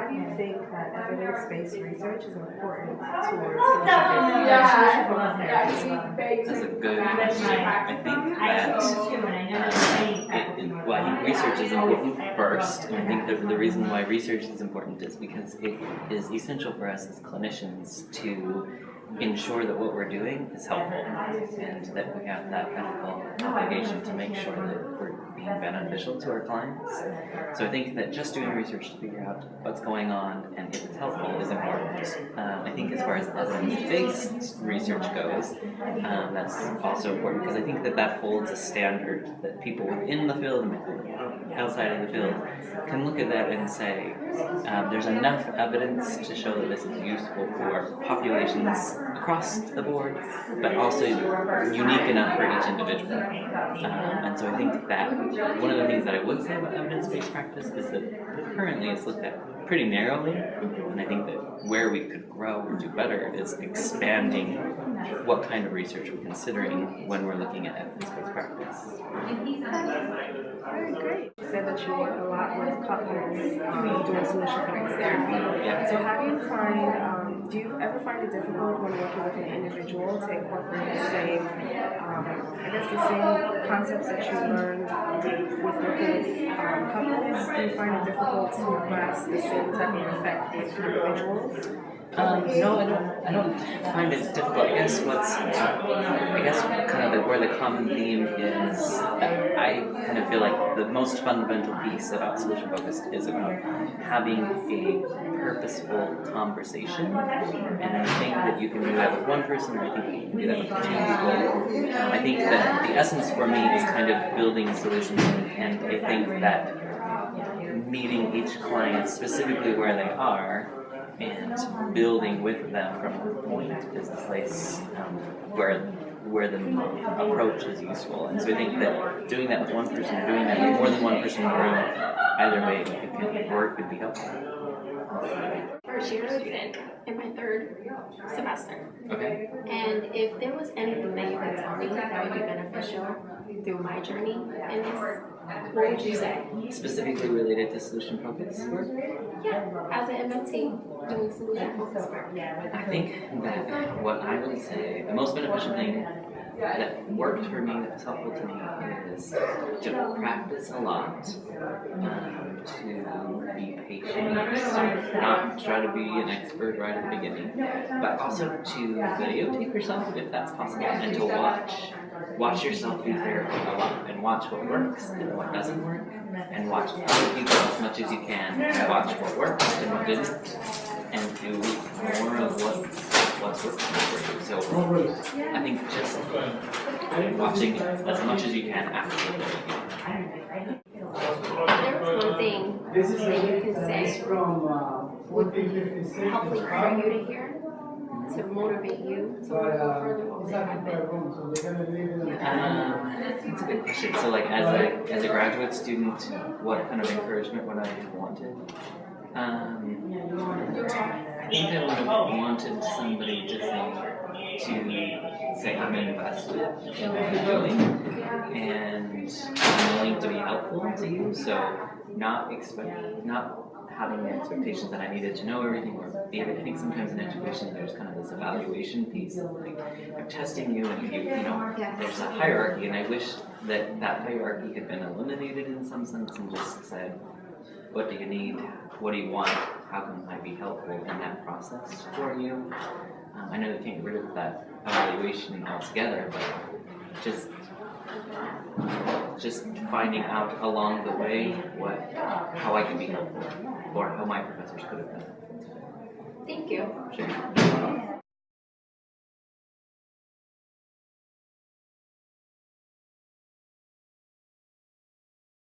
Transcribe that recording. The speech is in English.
do you think that evidence-based research is important towards solution-based therapy? That's a good question. I think that well, I think research is important first, and I think that the reason why research is important is because it is essential for us as clinicians to ensure that what we're doing is helpful and that we have that ethical obligation to make sure that we're being beneficial to our clients. So I think that just doing research to figure out what's going on and if it's helpful is important. I think as far as evidence-based research goes, that's also important because I think that that holds a standard that people within the field and people outside of the field can look at that and say, there's enough evidence to show that this is useful for populations across the board, but also unique enough for each individual. And so I think that one of the things that I would say about evidence-based practice is that currently it's looked at pretty narrowly, and I think that where we could grow or do better is expanding what kind of research we're considering when we're looking at evidence-based practice. Very great. You said that you work a lot with couples doing solution focused therapy. Yeah. So how do you find, do you ever find it difficult when working with an individual to incorporate the same, the same concepts that you learned with working with couples? Do you find it difficult to grasp the same type of effect with individuals? No, I don't find it difficult. I guess kind of where the common theme is, I kind of feel like the most fundamental piece about Solution Focused is about having a purposeful conversation, and I think that you can do that with one person, or I think you can do that with two people. I think that the essence for me is kind of building solutions, and I think that meeting each client specifically where they are and building with them from a point is the place where the approach is useful. And so I think that doing that with one person or doing that with more than one person in the room, either way, if it can work, would be helpful. First year student in my third semester. Okay. And if there was anything that you could tell me that would be beneficial through my journey in this, what would you say? Specifically related to solution focused work? Yeah, as an MFT doing solution focused work. I think that what I would say, the most beneficial thing that worked for me, that was helpful to me, is to practice a lot, to be patient, so not try to be an expert right at the beginning, but also to videotape yourself if that's possible, and to watch yourself do therapy a lot, and watch what works and what doesn't work, and watch other people as much as you can, and watch what worked and what didn't, and do more of what's working for you. So I think just watching as much as you can after the therapy. There was one thing that you can say would be helpful for you to hear to motivate you to work further. What would that have been? That's a good question. So, like, as a graduate student, what kind of encouragement would I have wanted? I think I would have wanted somebody to say I'm invested in what you're doing, and I'm willing to be helpful to you. So, not having the expectation that I needed to know everything or be. I think sometimes in education there's kind of this evaluation piece of like, I'm testing you, and there's a hierarchy, and I wish that hierarchy had been eliminated in some sense and just said, what do you need? What do you want? How can I be helpful in that process for you? I know you can't get rid of that evaluation altogether, but just finding out along the way how I can be helpful, or how my professors could have been. Thank you. Sure.